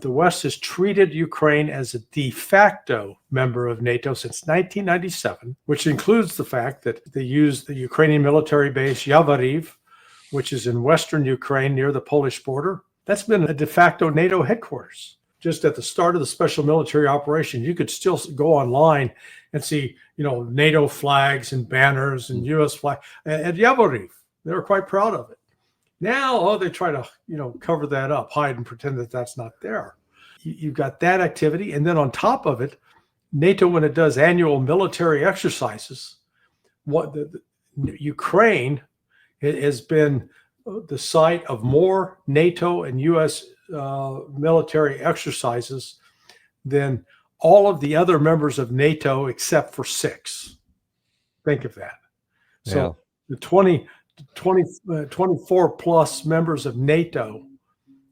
The West has treated Ukraine as a de facto member of NATO since 1997, which includes the fact that they used the Ukrainian military base Yavoriv, which is in western Ukraine near the Polish border. That's been a de facto NATO headquarters. Just at the start of the special military operation, you could still go online and see, NATO flags and banners and U.S. flag at Yavoriv. They were quite proud of it. Now, they try to, cover that up, hide and pretend that that's not there. You've got that activity. And then on top of it, NATO, when it does annual military exercises, Ukraine has been the site of more NATO and U.S. Military exercises than all of the other members of NATO except for 6. Think of that. So the 24 plus members of NATO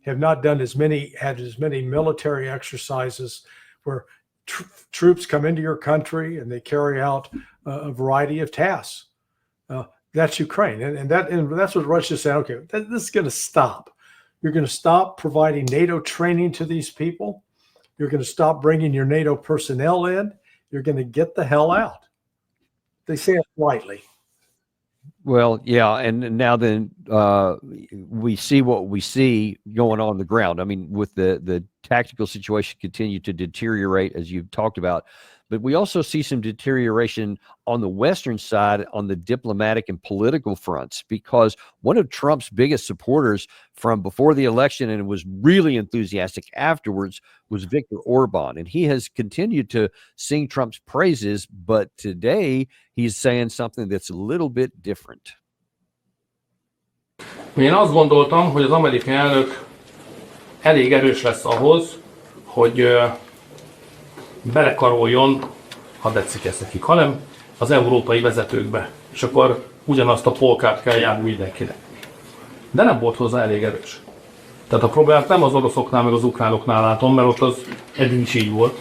have not done as many military exercises where troops come into your country and they carry out a variety of tasks. That's Ukraine, and that's what Russia said. Okay, this is going to stop. You're going to stop providing NATO training to these people. You're going to stop bringing your NATO personnel in. You're going to get the hell out. They say it lightly. Well, yeah, and now then we see what we see going on the ground. I mean, with the tactical situation continue to deteriorate, as you've talked about, but we also see some deterioration on the Western side on the diplomatic and political fronts, because one of Trump's biggest supporters from before the election, and was really enthusiastic afterwards, was Viktor Orbán. And he has continued to sing Trump's praises, but today he's saying something that's a little bit different. Én azt gondoltam, hogy az amerikai elnök elég erős lesz ahhoz, hogy belekaroljon, ha tetszik ezt nekik, hanem az európai vezetőkbe. És akkor ugyanazt a polkárt kell járni mindenkinek. De nem volt hozzá elég erős. Tehát a problémát nem az oroszoknál, meg az ukránoknál látom, mert ott az eddig is így volt,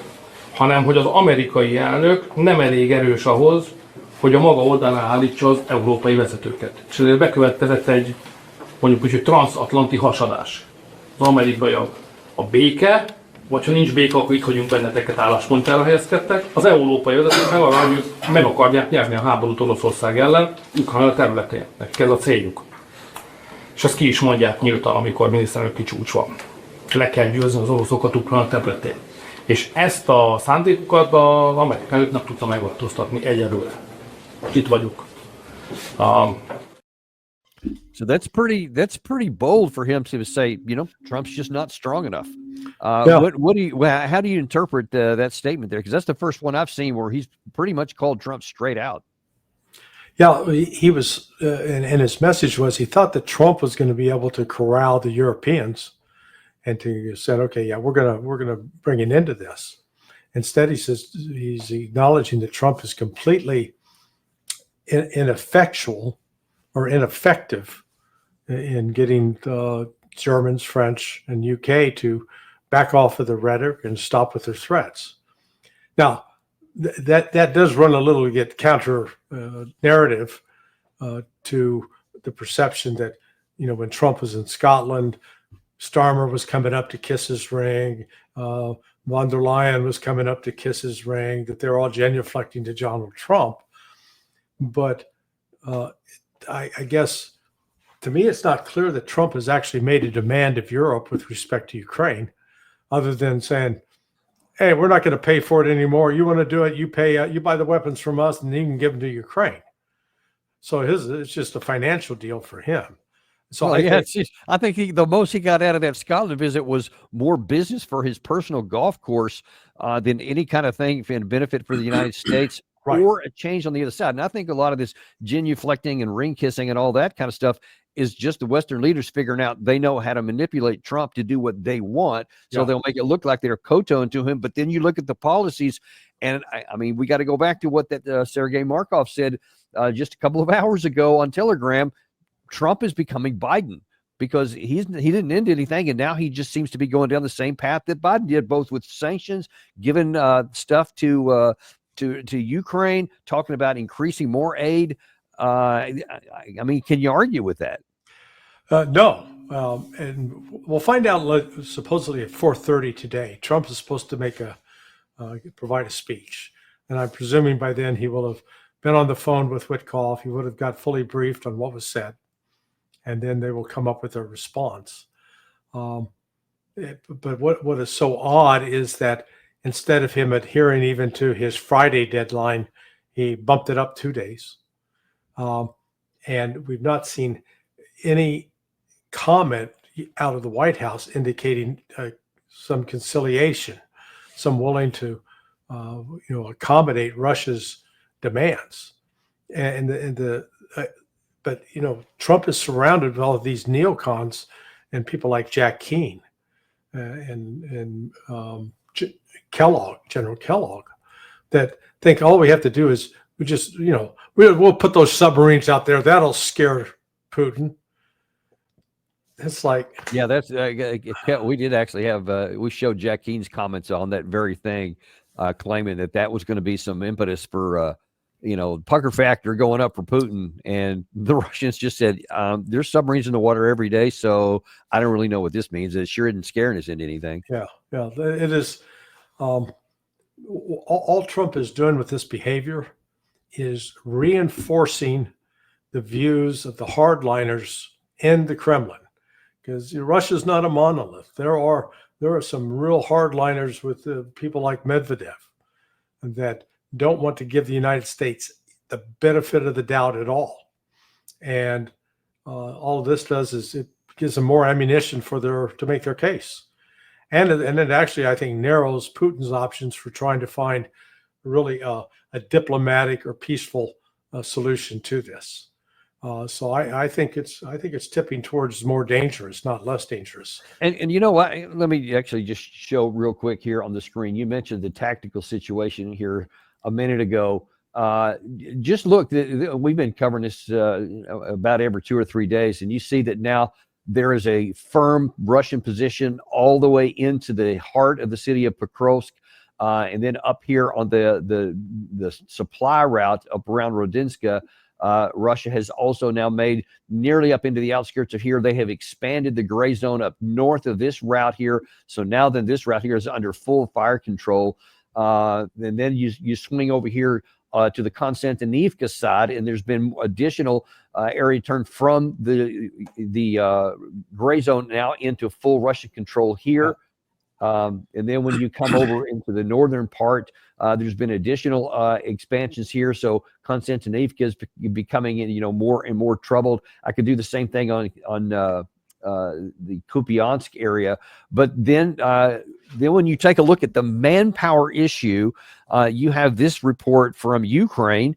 hanem hogy az amerikai elnök nem elég erős ahhoz, hogy a maga oldalán állítsa az európai vezetőket. És ezért bekövetkezett egy, mondjuk úgy, hogy transatlanti hasadás. Az amerikai a béke, vagy ha nincs béke, akkor itt hagyunk benneteket, álláspontjára helyezkedtek. Az európai vezetők meg akarják nyerni a háborút Oroszország ellen, Ukrajna területén. Nekik ez a céljuk. És ezt ki is mondják nyíltan, amikor miniszterelnöki csúcs van. Le kell győzni az oroszokat Ukrajna területén. És ezt a szándékukat az amerikai nem tudta megváltoztatni egyelőre. Itt vagyunk. So that's pretty bold for him to say, Trump's just not strong enough. How do you interpret that statement there? Because that's the first one I've seen where he's pretty much called Trump straight out. Yeah, he was, and his message was he thought that Trump was going to be able to corral the Europeans, and to said, okay, yeah, we're gonna bring an end to this. Instead, he says he's acknowledging that Trump is completely ineffectual or ineffective in getting the Germans, French, and UK to back off of the rhetoric and stop with their threats. Now, that does run a little get counter narrative to the perception that, when Trump was in Scotland, Starmer was coming up to kiss his ring, von der Leyen was coming up to kiss his ring, that they're all genuflecting to Donald Trump. But I guess, to me, it's not clear that Trump has actually made a demand of Europe with respect to Ukraine, other than saying, hey, we're not going to pay for it anymore. You want to do it, you pay, you buy the weapons from us, and you can give them to Ukraine. So it's just a financial deal for him. So I think the most he got out of that Scotland visit was more business for his personal golf course than any kind of thing and benefit for the United States. Right. Or a change on the other side. And I think a lot of this genuflecting and ring kissing and all that kind of stuff is just the Western leaders figuring out they know how to manipulate Trump to do what they want. So they'll make it look like they're kowtowing to him. But then you look at the policies, and I mean, we got to go back to what that Sergei Markov said just a couple of hours ago on Telegram. Trump is becoming Biden, because he didn't end anything, and now he just seems to be going down the same path that Biden did, both with sanctions, giving stuff to Ukraine, talking about increasing more aid. I mean, can you argue with that? No, and we'll find out supposedly at 4:30 today. Trump is supposed to make provide a speech, and I'm presuming by then he will have been on the phone with Witkoff. He would have got fully briefed on what was said, and then they will come up with a response. But what is so odd is that instead of him adhering even to his Friday deadline, he bumped it up 2 days. And we've not seen any comment out of the White House indicating some conciliation, some willing to accommodate Russia's demands. But Trump is surrounded with all of these neocons and people like Jack Keane and Kellogg, General Kellogg, that think all we have to do is we'll put those submarines out there. That'll scare Putin. It's like, yeah, that's we did actually have we showed Jack Keene's comments on that very thing, claiming that was going to be some impetus for pucker factor going up for Putin, and the Russians just said there's submarines in the water every day, so I don't really know what this means. It sure isn't scaring us into anything. Yeah, it is. All Trump is doing with this behavior is reinforcing the views of the hardliners in the Kremlin, because Russia's not a monolith. There are some real hardliners with people like Medvedev that don't want to give the United States the benefit of the doubt at all. And all this does is it gives them more ammunition to make their case. And it actually, I think, narrows Putin's options for trying to find really a diplomatic or peaceful solution to this. So I think it's tipping towards more dangerous, not less dangerous. And you know what? Let me actually just show real quick here on the screen. You mentioned the tactical situation here a minute ago. Just look, we've been covering this about every 2 or 3 days, and you see that now there is a firm Russian position all the way into the heart of the city of Pokrovsk, and then up here on the supply route up around Rodinska. Russia has also now made nearly up into the outskirts of here. They have expanded the gray zone up north of this route here. So now then this route here is under full fire control. And then you swing over here to the Konstantinivka side, and there's been additional area turned from the gray zone now into full Russian control here. And then when you come over into the northern part, there's been additional expansions here. So Konstantinivka is becoming, more and more troubled. I could do the same thing on the Kupiansk area. But then when you take a look at the manpower issue, you have this report from Ukraine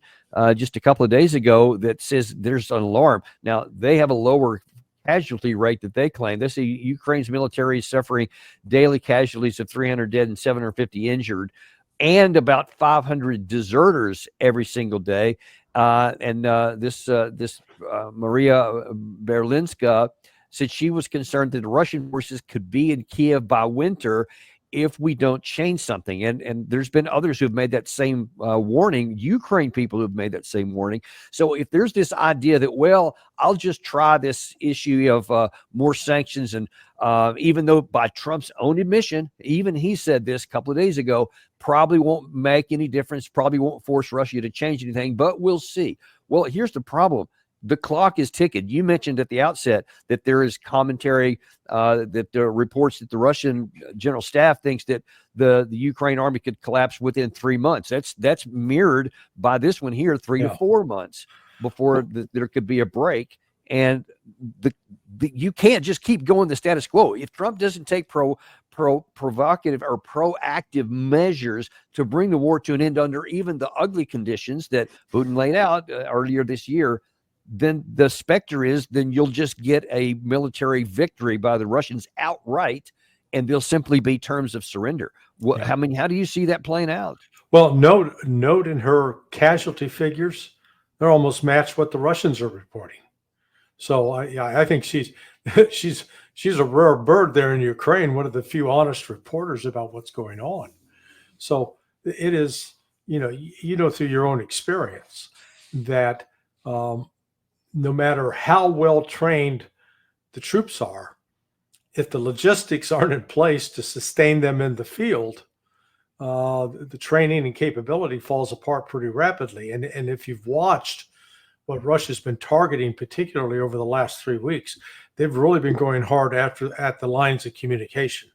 just a couple of days ago that says there's an alarm. Now, they have a lower casualty rate that they claim. They say Ukraine's military is suffering daily casualties of 300 dead and 750 injured, and about 500 deserters every single day. This Maria Berlinska said she was concerned that the Russian forces could be in Kiev by winter if we don't change something. And there's been others who've made that same warning, Ukraine people who've made that same warning. So if there's this idea that, well, I'll just try this issue of more sanctions, and even though by Trump's own admission, even he said this a couple of days ago, probably won't make any difference, probably won't force Russia to change anything, but we'll see. Well, here's the problem. The clock is ticking. You mentioned at the outset that there is commentary that there are reports that the Russian general staff thinks that the Ukraine army could collapse within 3 months. That's mirrored by this one here, 3 to 4 months before there could be a break. And you can't just keep going the status quo. If Trump doesn't take provocative or proactive measures to bring the war to an end under even the ugly conditions that Putin laid out earlier this year, then the specter is then you'll just get a military victory by the Russians outright, and they'll simply be terms of surrender. Well, I mean, how do you see that playing out? Well, note in her casualty figures, they're almost matched what the Russians are reporting. So I think she's a rare bird there in Ukraine, one of the few honest reporters about what's going on. So it is, through your own experience that no matter how well trained the troops are, if the logistics aren't in place to sustain them in the field, the training and capability falls apart pretty rapidly. And if you've watched what Russia's been targeting, particularly over the last 3 weeks, they've really been going hard at the lines of communication.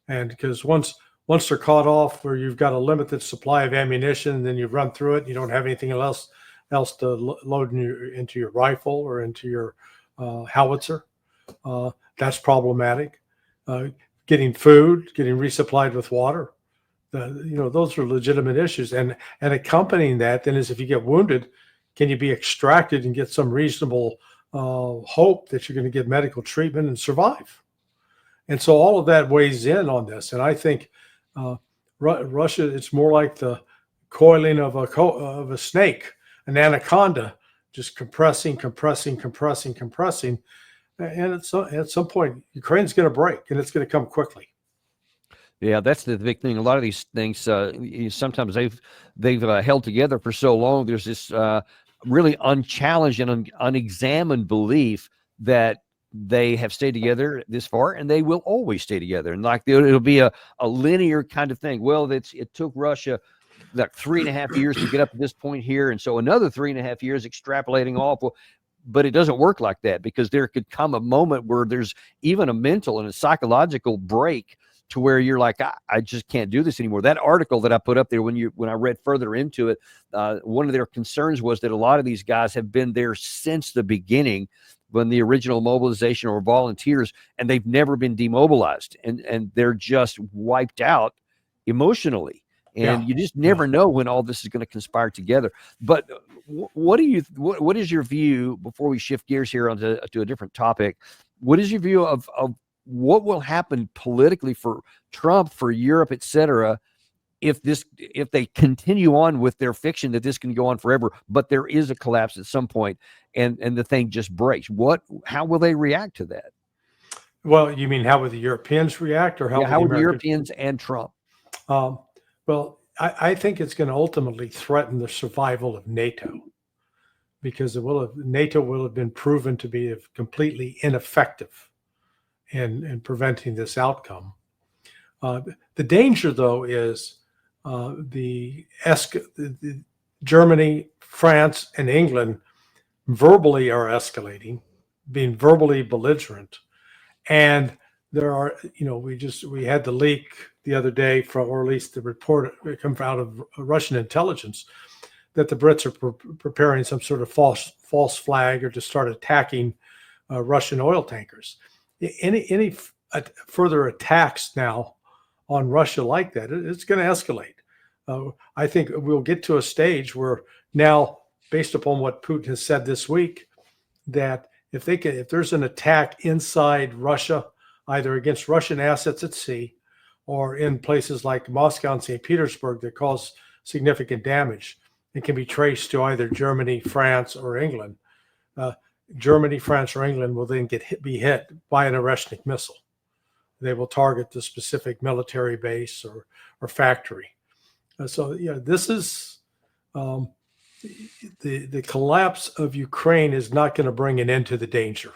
And because once they're caught off where you've got a limited supply of ammunition, and then you run through it, you don't have anything else to load into your rifle or into your howitzer. That's problematic. Getting food, getting resupplied with water, those are legitimate issues. And accompanying that then is, if you get wounded, can you be extracted and get some reasonable hope that you're going to get medical treatment and survive? And so all of that weighs in on this. And I think Russia, it's more like the coiling of a snake, an anaconda, just compressing. And at some point, Ukraine's going to break, and it's going to come quickly. Yeah, that's the big thing. A lot of these things, sometimes they've held together for so long. There's this really unchallenged and unexamined belief that they have stayed together this far, and they will always stay together. And like it'll be a linear kind of thing. Well, it took Russia like 3.5 years to get up to this point here, and so another 3.5 years extrapolating off. But it doesn't work like that, because there could come a moment where there's even a mental and a psychological break to where you're like, I just can't do this anymore. That article that I put up there, when I read further into it, one of their concerns was that a lot of these guys have been there since the beginning, when the original mobilization or volunteers, and they've never been demobilized, and they're just wiped out emotionally. And you just never know when all this is going to conspire together. But what is your view, before we shift gears here onto a different topic? What is your view of what will happen politically for Trump, for Europe, et cetera, if they continue on with their fiction that this can go on forever, but there is a collapse at some point and the thing just breaks? How will they react to that? Well, you mean how would the Europeans react, or how would the Europeans and Trump? Well, I think it's going to ultimately threaten the survival of NATO, because NATO will have been proven to be completely ineffective in preventing this outcome. The danger, though, is the Germany, France, and England verbally are escalating, being verbally belligerent, and there are, we had the leak the other day or at least the report come out of Russian intelligence, that the Brits are preparing some sort of false flag, or to start attacking Russian oil tankers. Any further attacks now on Russia like that, it's going to escalate. I think we'll get to a stage where now, based upon what Putin has said this week, that if there's an attack inside Russia, either against Russian assets at sea or in places like Moscow and St. Petersburg that cause significant damage, it can be traced to either Germany, France, or England. Germany, France, or England will then be hit by an Oreshnik missile. They will target the specific military base or factory. So this is the collapse of Ukraine is not going to bring an end to the danger.